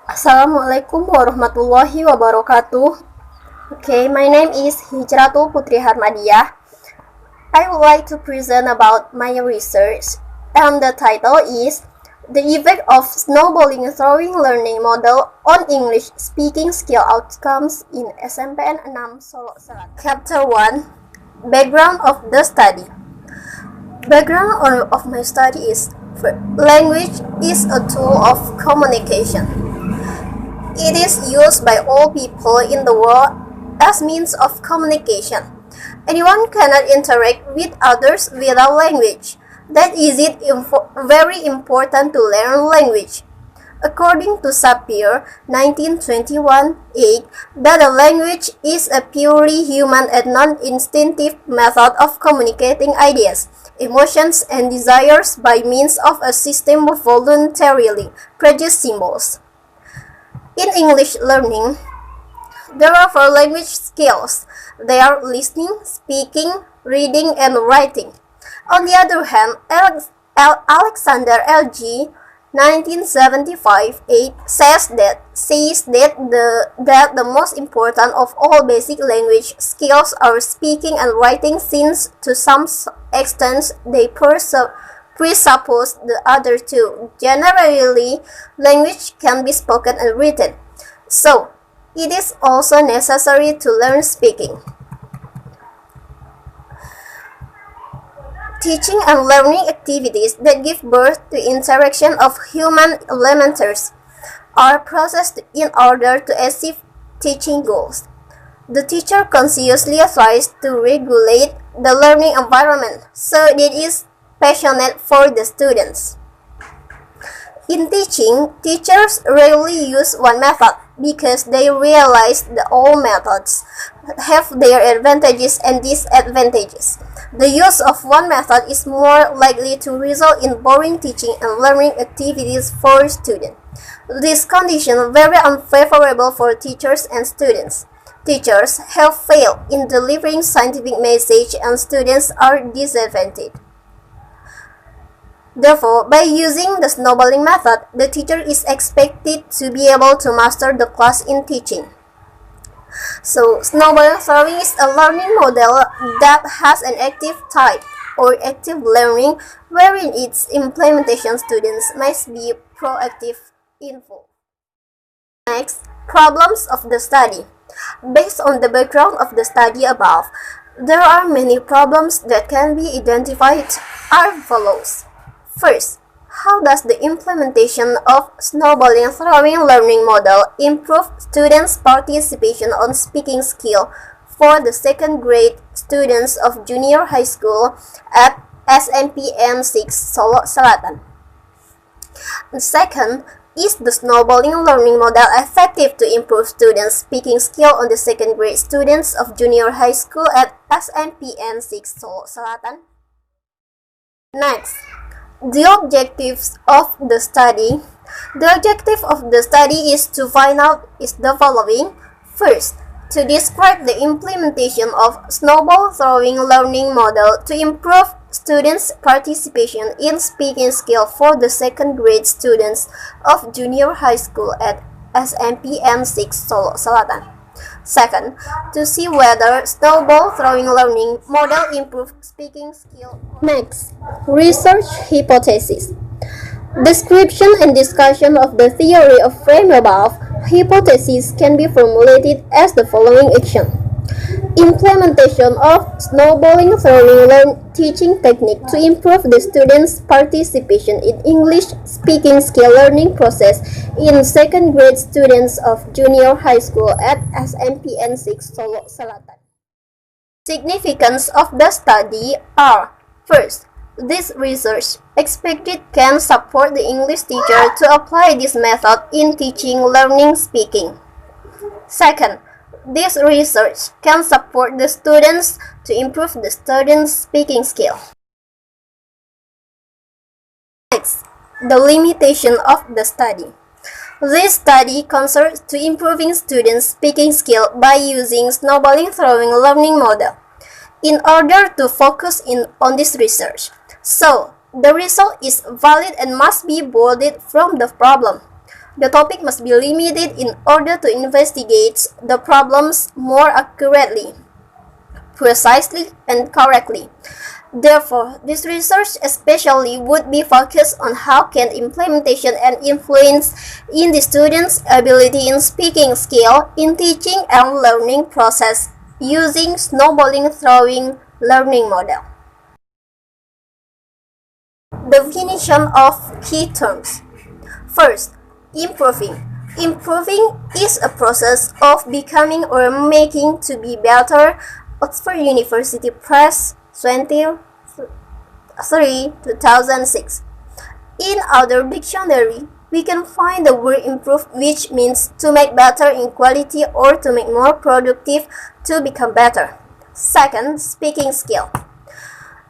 Assalamualaikum warahmatullahi wabarakatuh. Okay, my name is Hijratul Putri Harmadyah. I would like to present about my research, and the title is The Effect of Snowballing Throwing Learning Model on English Speaking Skill Outcomes in SMPN 6 Solo Selatan. Chapter 1, Background of the Study. Background of my study is language is a tool of communication. It is used by all people in the world as means of communication. Anyone cannot interact with others without language. That is it very important to learn language. According to Sapir, 1921, that a language is a purely human and non-instinctive method of communicating ideas, emotions, and desires by means of a system of voluntarily produced symbols. In English learning, there are 4 language skills. They are listening, speaking, reading, and writing. On the other hand, Alexander L.G. 1975 says that the most important of all basic language skills are speaking and writing, since to some extent they presuppose the other two. Generally, language can be spoken and written, so it is also necessary to learn speaking. Teaching and learning activities that give birth to interaction of human elementals are processed in order to achieve teaching goals. The teacher consciously tries to regulate the learning environment so that it is passionate for the students. In teaching, teachers rarely use one method because they realize that all methods have their advantages and disadvantages. The use of one method is more likely to result in boring teaching and learning activities for students. This condition is very unfavorable for teachers and students. Teachers have failed in delivering scientific message and students are disadvantaged. Therefore, by using the snowballing method, the teacher is expected to be able to master the class in teaching. So, snowball throwing is a learning model that has an active type, or active learning, wherein its implementation students must be proactive involved. Next, problems of the study. Based on the background of the study above, there are many problems that can be identified as follows. First, how does the implementation of snowballing throwing learning model improve students' participation on speaking skill for the second grade students of junior high school at SMPN 6 Solo Selatan? And second, is the snowballing learning model effective to improve students' speaking skill on the second grade students of junior high school at SMPN 6 Solo Selatan? Next, the objectives of the study. The objective of the study is to find out is the following. First, to describe the implementation of snowball throwing learning model to improve students' participation in speaking skill for the second grade students of junior high school at SMPN 6 Solo Selatan. Second, to see whether snowball throwing learning model improve speaking skill. Next, research hypothesis. Description and discussion of the theory of frame above hypothesis can be formulated as the following action. Implementation of snowballing throwing teaching technique to improve the students' participation in English speaking skill learning process in second grade students of junior high school at SMPN 6 Solo Selatan. Significance of the study are: first, this research expected can support the English teacher to apply this method in teaching learning speaking. Second, this research can support the students to improve the students' speaking skill. Next, the limitation of the study. This study concerns to improving students' speaking skill by using snowballing throwing learning model. In order to focus on this research, so the result is valid and must be bolded from the problem. The topic must be limited in order to investigate the problems more accurately, precisely, and correctly. Therefore, this research especially would be focused on how can implementation and influence in the student's ability in speaking skill in teaching and learning process using snowballing throwing learning model. Definition of key terms. First, improving. Improving is a process of becoming or making to be better. Oxford University Press, 23, 2006. In our dictionary, we can find the word improve, which means to make better in quality or to make more productive, to become better. Second, speaking skill.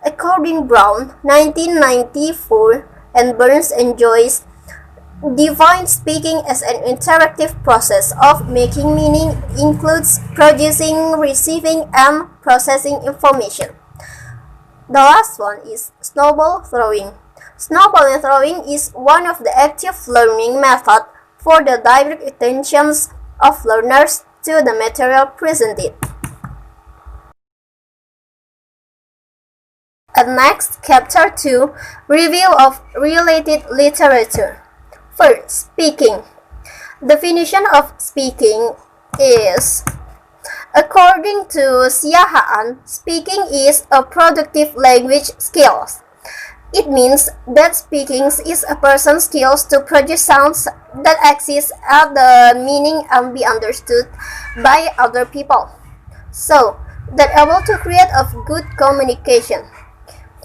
According Brown, 1994, and Burns and Joyce, define speaking as an interactive process of making meaning, includes producing, receiving, and processing information. The last one is snowball throwing. Snowball throwing is one of the active learning methods for the direct attentions of learners to the material presented. And next, Chapter 2, Review of Related Literature. First, speaking. Definition of speaking is, according to Siahaan, speaking is a productive language skill. It means that speaking is a person's skills to produce sounds that exist at the meaning and be understood by other people, so that able to create a good communication.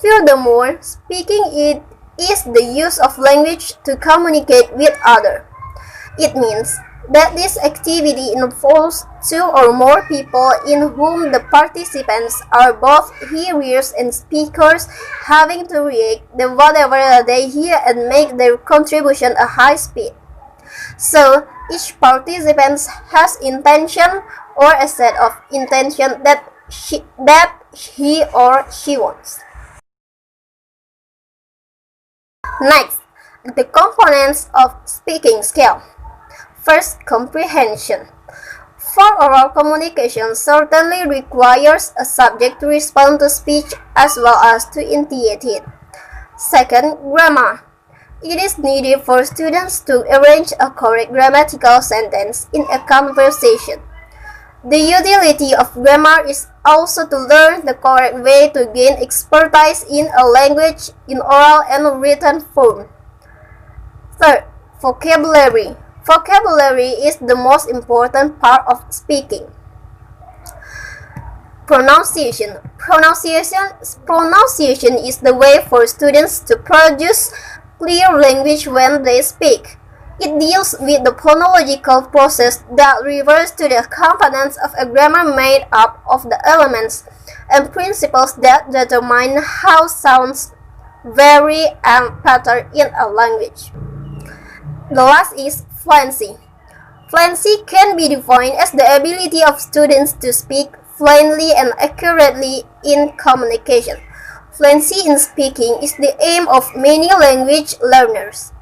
Furthermore, speaking is the use of language to communicate with others. It means that this activity involves two or more people in whom the participants are both hearers and speakers, having to react to whatever they hear and make their contribution at high speed. So, each participant has intention or a set of intention that he or she wants. Next, the components of speaking skill. First, comprehension. For oral communication certainly requires a subject to respond to speech as well as to initiate it. Second, grammar. It is needed for students to arrange a correct grammatical sentence in a conversation. The utility of grammar is also to learn the correct way to gain expertise in a language in oral and written form. Third, vocabulary. Vocabulary is the most important part of speaking. Pronunciation. Pronunciation is the way for students to produce clear language when they speak. It deals with the phonological process that refers to the components of a grammar made up of the elements and principles that determine how sounds vary and pattern in a language. The last is fluency. Fluency can be defined as the ability of students to speak fluently and accurately in communication. Fluency in speaking is the aim of many language learners.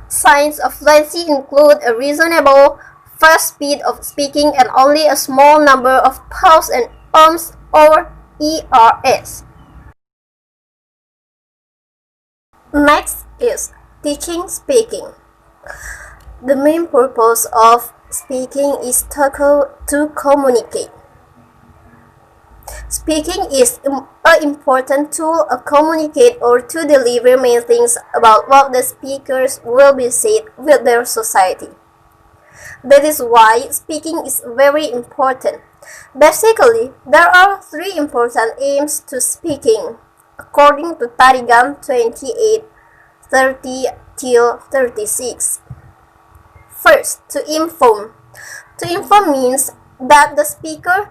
Signs of fluency include a reasonable fast speed of speaking and only a small number of pauses and ums or ERS. Next is teaching speaking. The main purpose of speaking is to communicate. Speaking is an important tool to communicate or to deliver main things about what the speakers will be said with their society. That is why speaking is very important. Basically, there are three important aims to speaking, according to Tarigan 28:30-36. First, to inform. To inform means that the speaker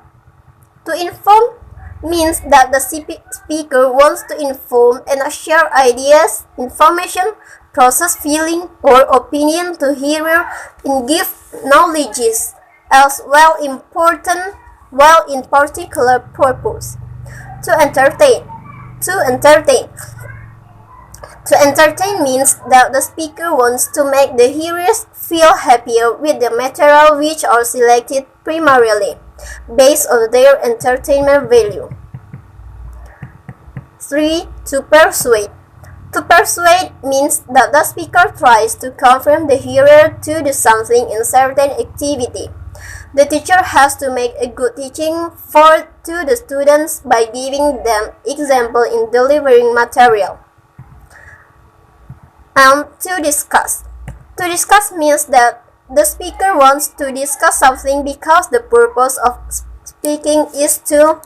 wants to inform and share ideas, information, process feeling, or opinion to hearer and give knowledges as well important while in particular purpose. To entertain. To entertain means that the speaker wants to make the hearers feel happier with the material which are selected primarily based on their entertainment value. 3. To persuade. To persuade means that the speaker tries to convince the hearer to do something in certain activity. The teacher has to make a good teaching to the students by giving them example in delivering material. And to discuss. To discuss means that the speaker wants to discuss something because the purpose of speaking is to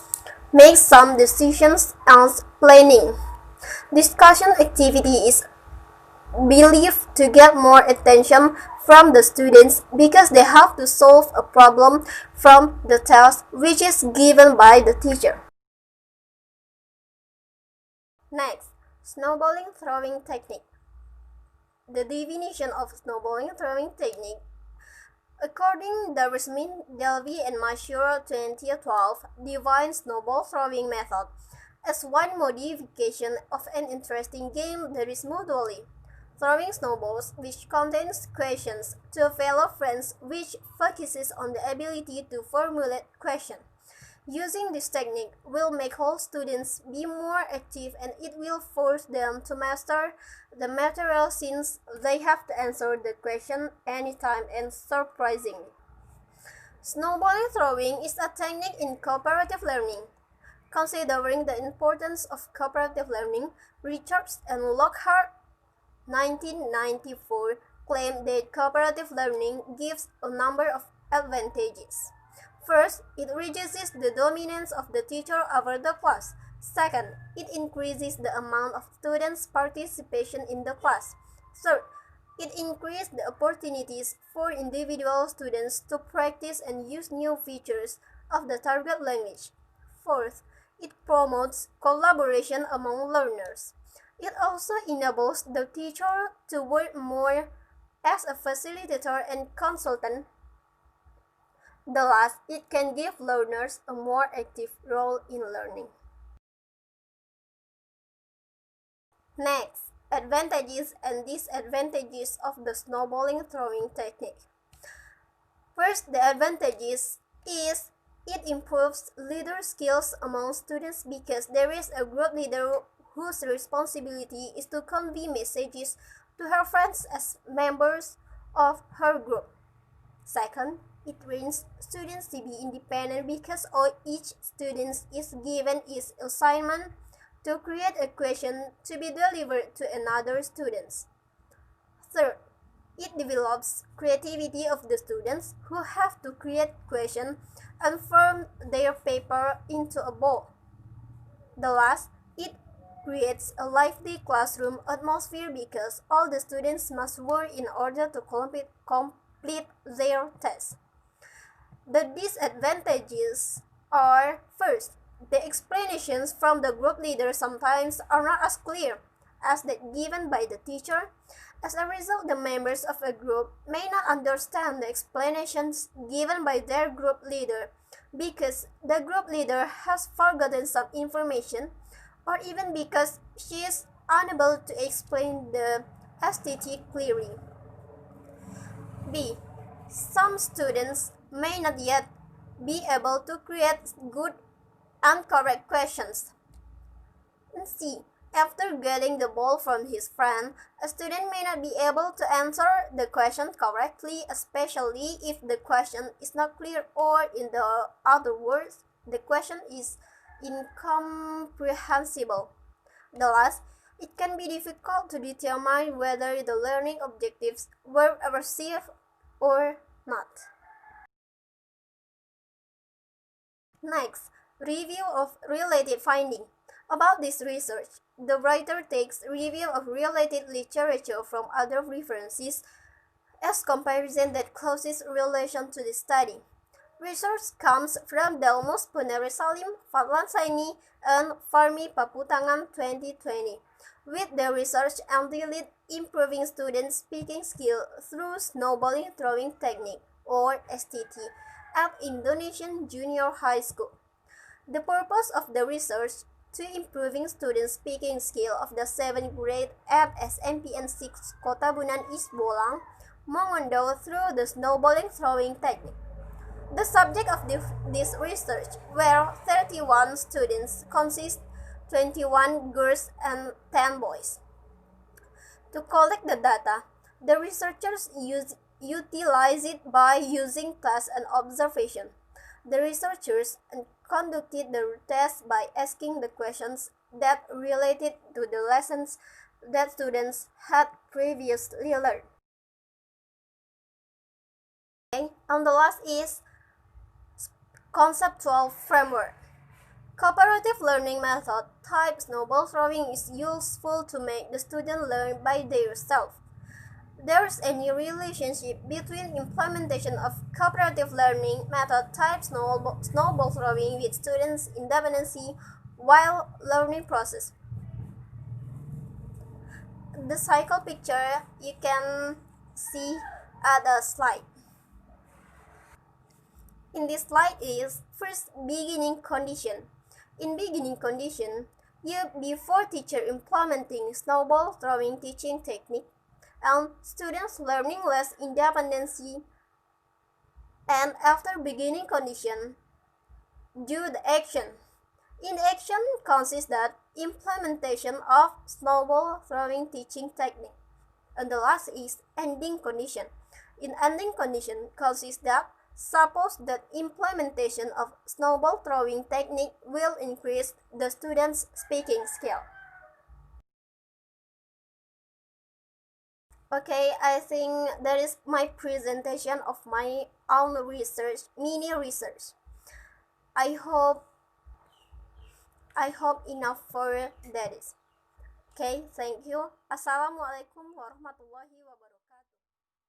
make some decisions and planning. Discussion activity is believed to get more attention from the students because they have to solve a problem from the task which is given by the teacher. Next, snowballing throwing technique. The definition of snowballing throwing technique. According to Rasmin, Delvey and Mashur 2012, defines snowball throwing method as one modification of an interesting game that is mutually throwing snowballs, which contains questions to fellow friends, which focuses on the ability to formulate questions. Using this technique will make all students be more active and it will force them to master the material since they have to answer the question anytime and surprisingly. Snowballing throwing is a technique in cooperative learning. Considering the importance of cooperative learning, Richards and Lockhart 1994 claimed that cooperative learning gives a number of advantages. First, it reduces the dominance of the teacher over the class. Second, it increases the amount of students' participation in the class. Third, it increases the opportunities for individual students to practice and use new features of the target language. Fourth, it promotes collaboration among learners. It also enables the teacher to work more as a facilitator and consultant. The last, it can give learners a more active role in learning. Next, advantages and disadvantages of the snowballing throwing technique. First, the advantages is it improves leader skills among students because there is a group leader whose responsibility is to convey messages to her friends as members of her group. Second, it trains students to be independent because each student is given its assignment to create a question to be delivered to another student. Third, it develops creativity of the students who have to create questions and form their paper into a ball. The last, it creates a lively classroom atmosphere because all the students must work in order to complete their test. The disadvantages are, first, the explanations from the group leader sometimes are not as clear as that given by the teacher. As a result, the members of a group may not understand the explanations given by their group leader because the group leader has forgotten some information or even because she is unable to explain the STT clearly. B. Some students may not yet be able to create good and correct questions. C. After getting the ball from his friend, a student may not be able to answer the question correctly, especially if the question is not clear or, in the other words, the question is incomprehensible. The last, it can be difficult to determine whether the learning objectives were received or not. Next, review of related finding. About this research, the writer takes review of related literature from other references as comparison that closest relation to the study. Research comes from Delmus Punerisalim, Fadlan Saini, and Farmi Paputangan 2020, with the research entitled Improving Student Speaking Skill Through Snowballing Throwing Technique, or STT, at Indonesian Junior High School. The purpose of the research to improving students' speaking skill of the 7th grade at SMPN 6 Kota Bunan East Bolang, Mongondo through the snowballing throwing technique. The subject of this research were 31 students, consist 21 girls and 10 boys. To collect the data, the researchers utilized it by using tests and observation. The researchers conducted the test by asking the questions that related to the lessons that students had previously learned. Okay, and the last is conceptual framework. Cooperative learning method type snowball throwing is useful to make the student learn by themselves. There is any relationship between implementation of cooperative learning method type snowball throwing with students' independency while learning process. The cycle picture you can see at the slide. In this slide is first beginning condition. In beginning condition, before teacher implementing snowball throwing teaching technique, and students learning less independency, and after beginning condition, do the action. In action consists that implementation of snowball throwing teaching technique. And the last is ending condition. In ending condition consists that suppose that implementation of snowball throwing technique will increase the student's speaking skill. Okay, I think that is my presentation of my own research, mini research. I hope enough for that is. Okay, thank you. Assalamualaikum warahmatullahi wabarakatuh.